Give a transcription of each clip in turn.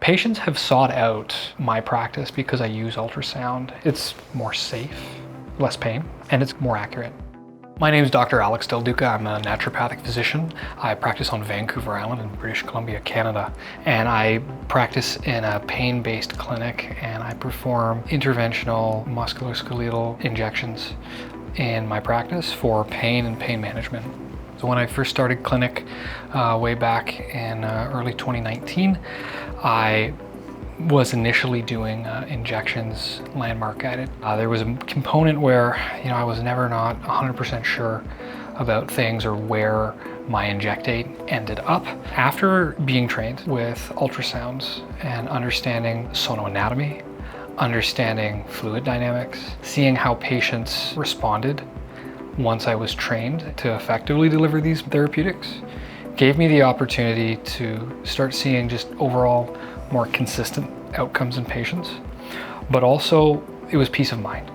Patients have sought out my practice because I use ultrasound. It's more safe, less pain, and it's more accurate. My name is Dr. Alex Del Duca. I'm a naturopathic physician. I practice on Vancouver Island in British Columbia, Canada. And I practice in a pain-based clinic, and I perform interventional musculoskeletal injections in my practice for pain and pain management. So when I first started clinic way back in early 2019, I was initially doing injections landmark guided. There was a component where I was never not 100% sure about things or where my injectate ended up. After being trained with ultrasounds and understanding sonoanatomy, understanding fluid dynamics, seeing how patients responded once I was trained to effectively deliver these therapeutics, gave me the opportunity to start seeing just overall more consistent outcomes in patients, but also it was peace of mind.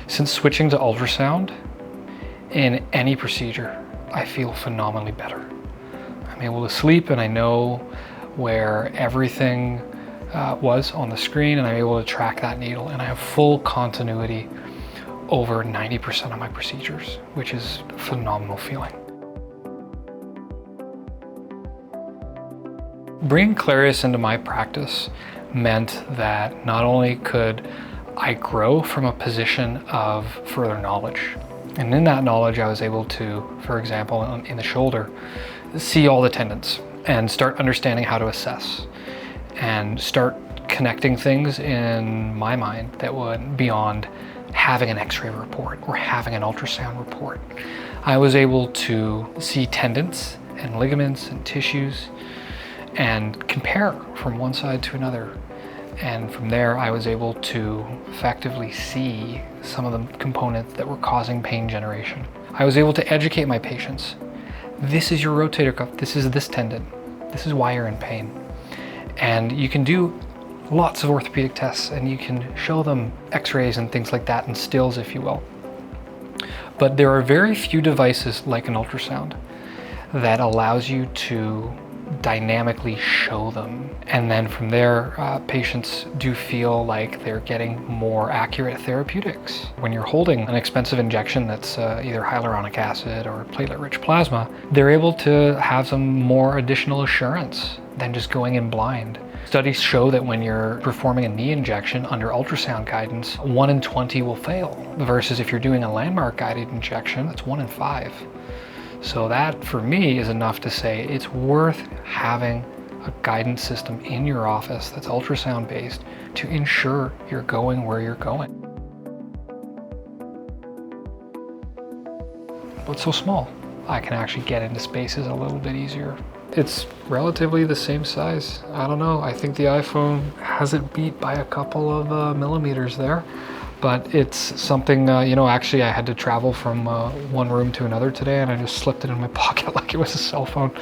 Since switching to ultrasound, in any procedure, I feel phenomenally better. I'm able to sleep and I know where everything was on the screen, and I'm able to track that needle, and I have full continuity over 90% of my procedures, which is a phenomenal feeling. Bringing Clarius into my practice meant that not only could I grow from a position of further knowledge, and in that knowledge I was able to, for example, in the shoulder, see all the tendons and start understanding how to assess and start connecting things in my mind that went beyond having an x-ray report or having an ultrasound report. I was able to see tendons and ligaments and tissues and compare from one side to another. And from there, I was able to effectively see some of the components that were causing pain generation. I was able to educate my patients. This is your rotator cuff, this is this tendon, this is why you're in pain. And you can do lots of orthopedic tests and you can show them x-rays and things like that and stills, if you will. But there are very few devices like an ultrasound that allows you to dynamically show them. And then from there, patients do feel like they're getting more accurate therapeutics. When you're holding an expensive injection that's either hyaluronic acid or platelet-rich plasma, they're able to have some more additional assurance than just going in blind. Studies show that when you're performing a knee injection under ultrasound guidance, 1 in 20 will fail, versus if you're doing a landmark guided injection, that's 1 in 5. So that, for me, is enough to say it's worth having a guidance system in your office that's ultrasound based to ensure you're going where you're going. But it's so small, I can actually get into spaces a little bit easier. It's relatively the same size. I don't know, I think the iPhone has it beat by a couple of millimeters there. But it's something, actually I had to travel from one room to another today and I just slipped it in my pocket like it was a cell phone.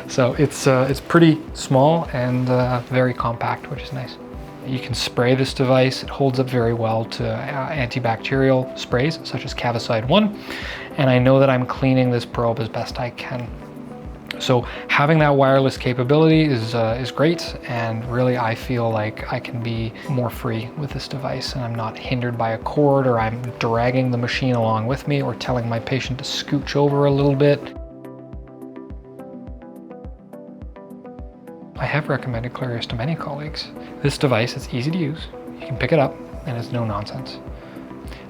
So it's pretty small and very compact, which is nice. You can spray this device. It holds up very well to antibacterial sprays such as Cavicide 1. And I know that I'm cleaning this probe as best I can. So having that wireless capability is great, and really I feel like I can be more free with this device and I'm not hindered by a cord, or I'm dragging the machine along with me, or telling my patient to scooch over a little bit. I have recommended Clarius to many colleagues. This device is easy to use, you can pick it up, and it's no nonsense.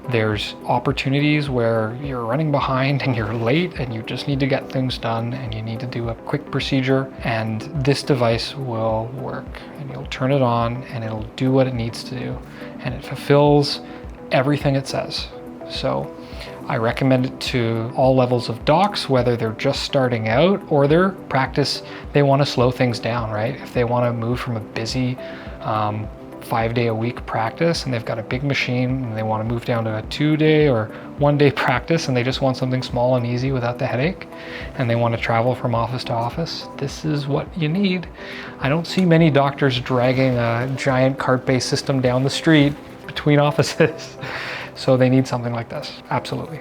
There's opportunities where you're running behind and you're late and you just need to get things done and you need to do a quick procedure, and this device will work, and you'll turn it on and it'll do what it needs to do, and it fulfills everything it says. So I recommend it to all levels of docs, whether they're just starting out or their practice, they want to slow things down, right? If they want to move from a busy 5-day-a-week practice and they've got a big machine and they want to move down to a 2-day or 1-day practice and they just want something small and easy without the headache, and they want to travel from office to office, this is what you need. I don't see many doctors dragging a giant cart-based system down the street between offices. So they need something like this, absolutely.